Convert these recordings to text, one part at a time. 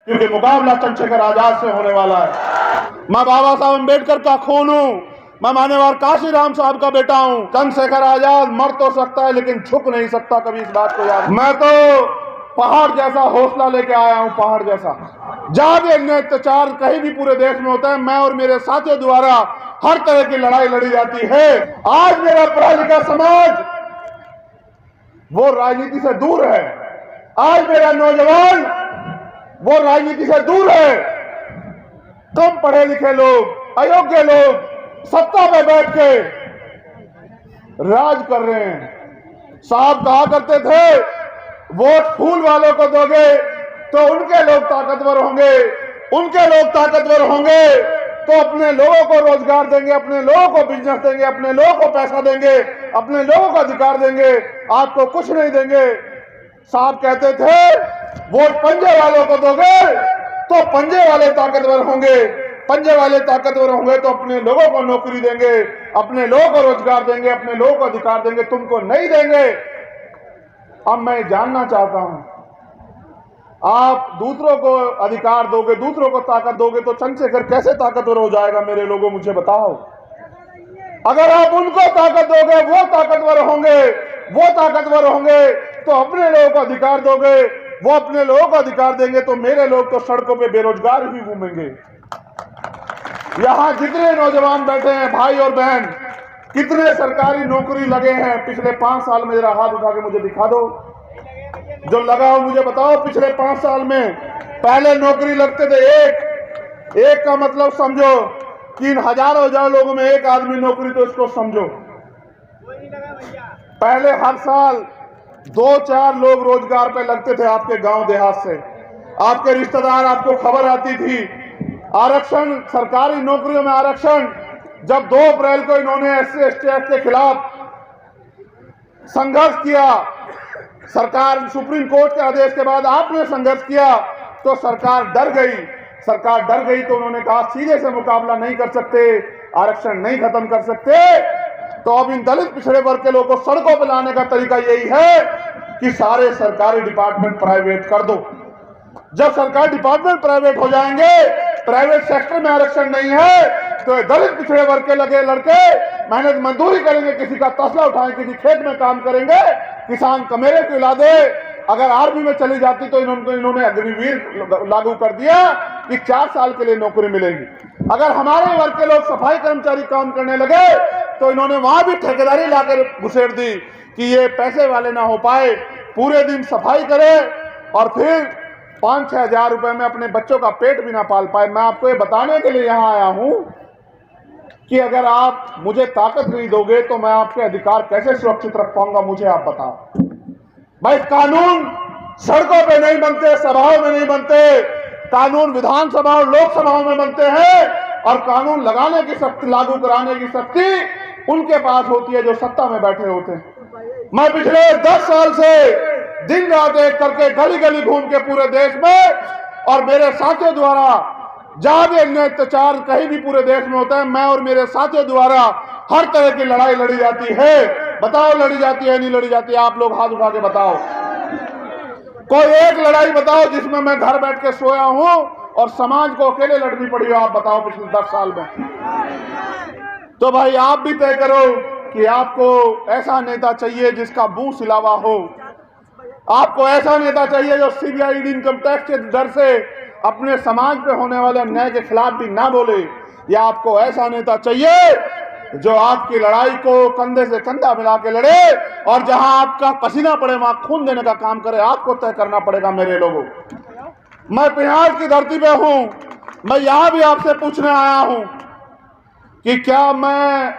क्योंकि मुकाबला चंद्रशेखर आजाद से होने वाला है। मैं बाबा साहब अम्बेडकर का खून हूं, मैं मान्यवर काशीराम साहब का बेटा हूं। चंद्रशेखर आजाद मर तो सकता है लेकिन झुक नहीं सकता, कभी इस बात को याद। मैं तो पहाड़ जैसा हौसला लेके आया हूं, पहाड़ जैसा। जहां भी अन्य अत्याचार कहीं भी पूरे देश में होता है, मैं और मेरे साथियों द्वारा हर तरह की लड़ाई लड़ी जाती है। आज मेरा पढ़ा लिखा समाज वो राजनीति से दूर है, आज मेरा नौजवान वो राजनीति से दूर है। कम पढ़े लिखे लोग, अयोग्य लोग सत्ता में बैठ के राज कर रहे हैं। साहब कहा करते थे, वोट फूल वालों को दोगे तो उनके लोग ताकतवर होंगे, उनके लोग ताकतवर होंगे तो अपने लोगों को रोजगार देंगे, अपने लोगों को बिजनेस देंगे, अपने लोगों को पैसा देंगे, अपने लोगों को अधिकार देंगे, आपको कुछ नहीं देंगे। साहब कहते थे, वोट पंजे वालों को दोगे तो पंजे वाले ताकतवर होंगे, पंजे वाले ताकतवर होंगे तो अपने लोगों को नौकरी देंगे, अपने लोगों को रोजगार देंगे, अपने लोगों को अधिकार देंगे, तुमको नहीं देंगे। अब मैं जानना चाहता हूं, आप दूसरों को अधिकार दोगे, दूसरों को ताकत दोगे तो चंद्रशेखर कैसे ताकतवर हो जाएगा? मेरे लोगों मुझे बताओ। अगर आप उनको ताकत दोगे, वो ताकतवर होंगे, वो ताकतवर होंगे तो अपने लोगों को अधिकार दोगे, वो अपने लोगों को अधिकार देंगे तो मेरे लोग तो सड़कों पे बेरोजगार ही घूमेंगे। यहां जितने नौजवान बैठे हैं भाई और बहन, कितने सरकारी नौकरी लगे हैं पिछले 5 साल में? जरा हाथ उठा के मुझे दिखा दो, जो लगा हो मुझे बताओ। पिछले 5 साल में पहले नौकरी लगते थे एक का मतलब समझो कि इन हजारों लोगों में एक आदमी नौकरी, तो इसको समझो। पहले हर साल 2-4 लोग रोजगार पे लगते थे आपके गांव देहात से, आपके रिश्तेदार, आपको खबर आती थी। आरक्षण, सरकारी नौकरियों में आरक्षण, जब 2 अप्रैल को इन्होंने SC/ST एक्ट के खिलाफ संघर्ष किया, सरकार सुप्रीम कोर्ट के आदेश के बाद आपने संघर्ष किया तो सरकार डर गई। सरकार डर गई तो उन्होंने कहा सीधे से मुकाबला नहीं कर सकते, आरक्षण नहीं खत्म कर सकते, तो अब इन दलित पिछड़े वर्ग के लोगों को सड़कों पर लाने का तरीका यही है कि सारे सरकारी डिपार्टमेंट प्राइवेट कर दो। जब सरकारी डिपार्टमेंट प्राइवेट हो जाएंगे, प्राइवेट सेक्टर में आरक्षण नहीं है, तो दलित पिछड़े वर्ग के लगे लड़के मेहनत मजदूरी करेंगे, किसी का तसला उठाएं, किसी खेत में काम करेंगे, किसान कमेरे की औलादे अगर आर्मी में चली जाती तो इन्होंने अग्निवीर लागू कर दिया कि 4 साल के लिए नौकरी मिलेगी। अगर हमारे वर्ग के लोग सफाई कर्मचारी काम करने लगे तो इन्होंने वहां भी ठेकेदारी लाकर घुसेड़ दी कि ये पैसे वाले ना हो पाए, पूरे दिन सफाई करे और फिर 5-6 हजार रुपए में अपने बच्चों का पेट भी ना पाल पाए। मैं आपको ये बताने के लिए यहां आया हूं कि अगर आप मुझे ताकत नहीं दोगे तो मैं आपके अधिकार कैसे सुरक्षित रख पाऊंगा, मुझे आप बताओ। भाई, कानून सड़कों पे नहीं बनते, सभाओं में नहीं बनते, कानून विधानसभा और लोकसभाओं में बनते हैं और कानून लगाने की शक्ति, लागू कराने की शक्ति उनके पास होती है जो सत्ता में बैठे होते हैं। मैं पिछले 10 साल से दिन रात एक करके गली गली घूम के पूरे देश में और मेरे साथियों द्वारा जहां भी अन्य अत्याचार कहीं भी पूरे देश में होता है, मैं और मेरे साथियों द्वारा हर तरह की लड़ाई लड़ी जाती है। बताओ, लड़ी जाती है नहीं लड़ी जाती है? आप लोग हाथ उठा के बताओ, कोई एक लड़ाई बताओ जिसमें मैं घर बैठ के सोया हूं और समाज को अकेले लड़नी पड़ी हो, आप बताओ पिछले 10 साल में। तो भाई आप भी तय करो कि आपको ऐसा नेता चाहिए जिसका मुंह सिलावा हो, आपको ऐसा नेता चाहिए जो CBI ईडी इनकम टैक्स के डर से अपने समाज पे होने वाले अन्याय के खिलाफ भी ना बोले, या आपको ऐसा नेता चाहिए जो आपकी लड़ाई को कंधे से कंधा मिला के लड़े और जहां आपका पसीना पड़े वहां खून देने का काम करे? आपको तय करना पड़ेगा मेरे लोगों। मैं बिहार की धरती पे हूं, मैं यहां भी आपसे पूछने आया हूं कि क्या मैं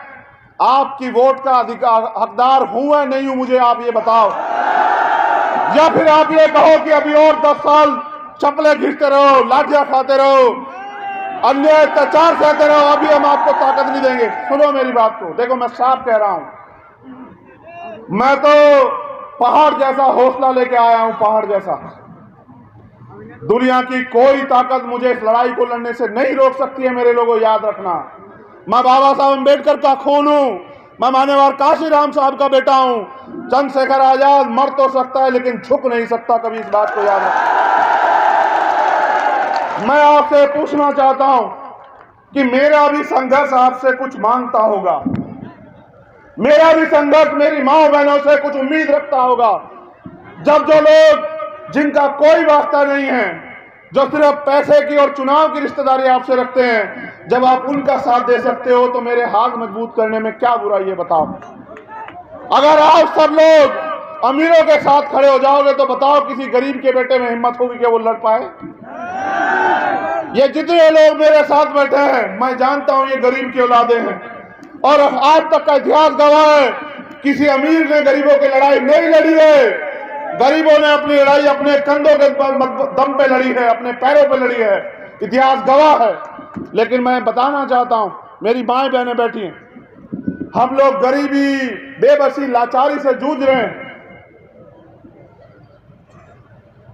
आपकी वोट का अधिकार हकदार हूं या नहीं हूं, मुझे आप ये बताओ। या फिर आप ये कहो कि अभी और 10 साल चप्पलें घिसते रहो, लाठियां खाते रहो, अन्य अत्याचार सहते रहो, अभी हम आपको ताकत नहीं देंगे। सुनो मेरी बात को, देखो मैं साफ कह रहा हूं, मैं तो पहाड़ जैसा हौसला लेके आया हूं, पहाड़ जैसा। दुनिया की कोई ताकत मुझे इस लड़ाई को लड़ने से नहीं रोक सकती है मेरे लोगों, याद रखना। मैं बाबा साहब अम्बेडकर का खून हूं, मैं मान्यवर काशीराम साहब का बेटा हूं। चंद्रशेखर आजाद मर तो सकता है लेकिन झुक नहीं सकता, कभी इस बात को याद रखना। मैं आपसे पूछना चाहता हूं कि मेरा भी संघर्ष आपसे कुछ मांगता होगा, मेरा भी संघर्ष मेरी माँ बहनों से कुछ उम्मीद रखता होगा। जब जो लोग जिनका कोई वास्ता नहीं है, जो सिर्फ पैसे की और चुनाव की रिश्तेदारी आपसे रखते हैं, जब आप उनका साथ दे सकते हो तो मेरे हाथ मजबूत करने में क्या बुराई है बताओ। अगर आप सब लोग अमीरों के साथ खड़े हो जाओगे तो बताओ किसी गरीब के बेटे में हिम्मत होगी कि वो लड़ पाए। ये जितने लोग मेरे साथ बैठे हैं मैं जानता हूं ये गरीब की औलादे हैं, और आज तक का इतिहास गवाह है किसी अमीर ने गरीबों की लड़ाई नहीं लड़ी है। गरीबों ने अपनी लड़ाई अपने कंधों के दम पे लड़ी है, अपने पैरों पे लड़ी है, इतिहास गवाह है। लेकिन मैं बताना चाहता हूं, मेरी माएं बहनें बैठी हैं, हम लोग गरीबी, बेबसी, लाचारी से जूझ रहे हैं।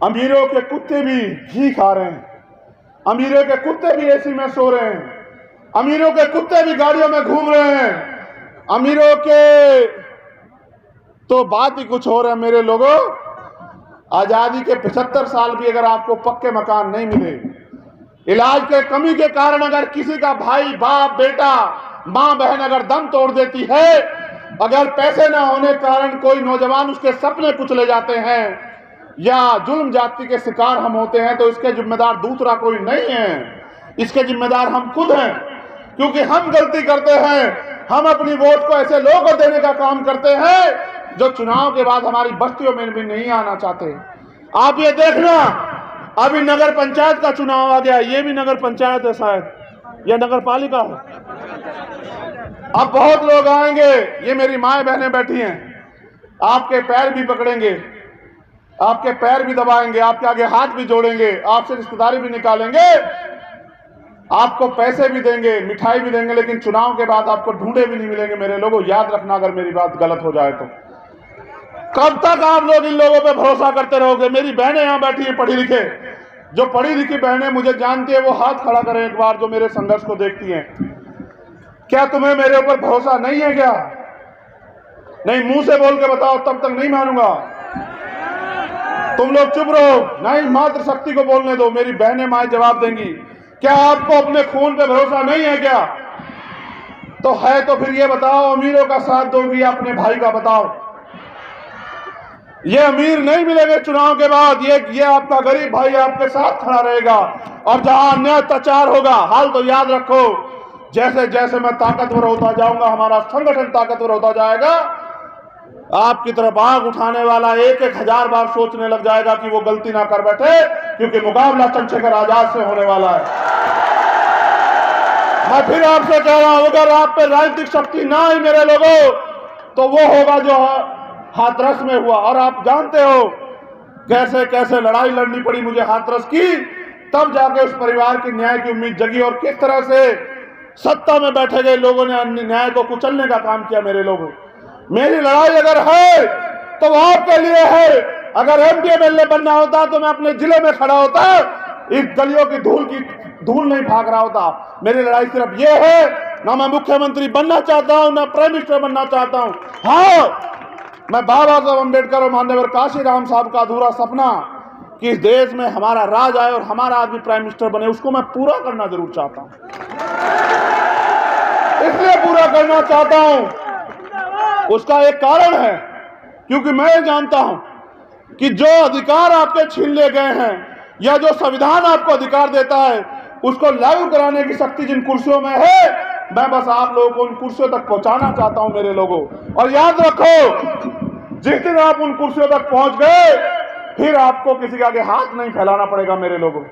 अमीरों के कुत्ते भी घी खा रहे हैं, अमीरों के कुत्ते भी एसी में सो रहे हैं, अमीरों के कुत्ते भी गाड़ियों में घूम रहे हैं, अमीरों के तो बात ही कुछ हो रहा है। मेरे लोगों, आजादी के 75 साल भी अगर आपको पक्के मकान नहीं मिले, इलाज के कमी के कारण अगर किसी का भाई, बाप, बेटा, मां, बहन अगर दम तोड़ देती है, अगर पैसे ना होने के कारण कोई नौजवान उसके सपने कुचले जाते हैं या जुल्म जाति के शिकार हम होते हैं, तो इसके जिम्मेदार दूसरा कोई नहीं है, इसके जिम्मेदार हम खुद हैं। क्योंकि हम गलती करते हैं, हम अपनी वोट को ऐसे लोगों को देने का काम करते हैं जो चुनाव के बाद हमारी बस्तियों में भी नहीं आना चाहते। आप ये देखना, अभी नगर पंचायत का चुनाव आ गया, ये भी नगर पंचायत है शायद, यह नगर पालिका है। अब बहुत लोग आएंगे, ये मेरी माएं बहनें बैठी हैं, आपके पैर भी पकड़ेंगे, आपके पैर भी दबाएंगे, आपके आगे हाथ भी जोड़ेंगे, आपसे रिश्तेदारी भी निकालेंगे, आपको पैसे भी देंगे, मिठाई भी देंगे, लेकिन चुनाव के बाद आपको ढूंढे भी नहीं मिलेंगे। मेरे लोगों, याद रखना अगर मेरी बात गलत हो जाए तो। कब तक आप लोग इन लोगों पे भरोसा करते रहोगे? मेरी बहनें यहां बैठी हैं पढ़ी लिखे, जो पढ़ी लिखी बहनें मुझे जानती है वो हाथ खड़ा करें एक बार, जो मेरे संघर्ष को देखती हैं। क्या तुम्हें मेरे ऊपर भरोसा नहीं है क्या? नहीं, मुंह से बोल के बताओ, तब तक नहीं मानूंगा। तुम लोग चुप रहो, नहीं, मात्र शक्ति को बोलने दो, मेरी बहनें माएं जवाब देंगी। क्या आपको अपने खून पे भरोसा नहीं है क्या? तो है तो फिर ये बताओ, अमीरों का साथ दोगी या अपने भाई का? बताओ। ये अमीर नहीं मिलेंगे चुनाव के बाद, ये आपका गरीब भाई आपके साथ खड़ा रहेगा। और जहां अन्याय अत्याचार होगा, हाल तो याद रखो, जैसे जैसे मैं ताकतवर होता जाऊंगा, हमारा संगठन ताकतवर होता जाएगा, आपकी तरफ आंख उठाने वाला एक एक हजार बार सोचने लग जाएगा कि वो गलती ना कर बैठे, क्योंकि मुकाबला चंद्रशेखर आजाद से होने वाला है। मैं फिर आपसे कह रहा हूं, अगर आप पे राजनीतिक शक्ति ना आई मेरे लोगों, तो वो होगा जो हाथरस में हुआ। और आप जानते हो कैसे कैसे लड़ाई लड़नी पड़ी मुझे हाथरस की, तब जाके उस परिवार की न्याय की उम्मीद जगी, और किस तरह से सत्ता में बैठे गए लोगों ने न्याय को कुचलने का काम किया। मेरे लोगों, मेरी लड़ाई अगर है तो वो आपके लिए है। अगर एमपी एमएलए बनना होता तो मैं अपने जिले में खड़ा होता, इस गलियों की धूल नहीं भाग रहा होता। मेरी लड़ाई सिर्फ ये है, ना मैं मुख्यमंत्री बनना चाहता हूं, ना प्राइम मिनिस्टर बनना चाहता हूं। हाँ, मैं बाबा साहब अम्बेडकर और मान्यवर काशीराम साहब का अधूरा सपना कि इस देश में हमारा राज आए और हमारा आदमी प्राइम मिनिस्टर बने, उसको मैं पूरा करना जरूर चाहता हूं। इसलिए पूरा करना चाहता हूं, उसका एक कारण है, क्योंकि मैं जानता हूं कि जो अधिकार आपके छीन ले गए हैं, या जो संविधान आपको अधिकार देता है, उसको लागू कराने की शक्ति जिन कुर्सियों में है, मैं बस आप लोगों को उन कुर्सियों तक पहुंचाना चाहता हूं मेरे लोगों। और याद रखो, जिस दिन आप उन कुर्सियों तक पहुंच गए, फिर आपको किसी के आगे हाथ नहीं फैलाना पड़ेगा मेरे लोगों।